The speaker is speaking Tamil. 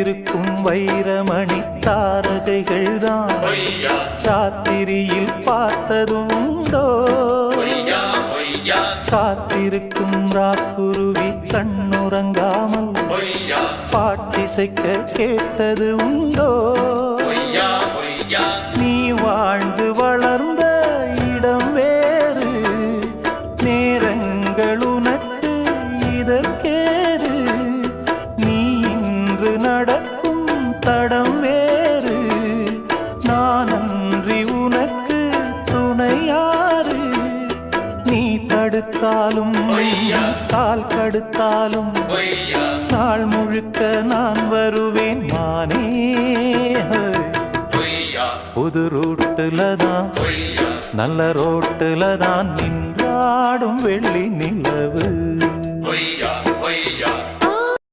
பூத்திருக்கும் வைரமணி தாரகைகள் தான் சாத்திரியில் பார்த்ததும் உண்டோ காத்திருக்கும் ராக்குருவி கண்ணுறங்காமல் பாட்டிசைக்க கேட்டது உண்டோ நீ வாழ்ந்து வளர்ந்த இடம் வேறு நேரங்கள் உனக்கு இதற்கேறு நீ இன்று நடக்கும் தடம் வேறு நான் அன்றி உனக்கு துணையாறு நீ தடுத்தாலும் கால் கடுத்தாலும் நாள் முழுக்க நான் வருவேன் மானே புது ரூட்டுல தான் நல்ல ரோட்டுல தான் நின்றாடும் வெள்ளி நிலவு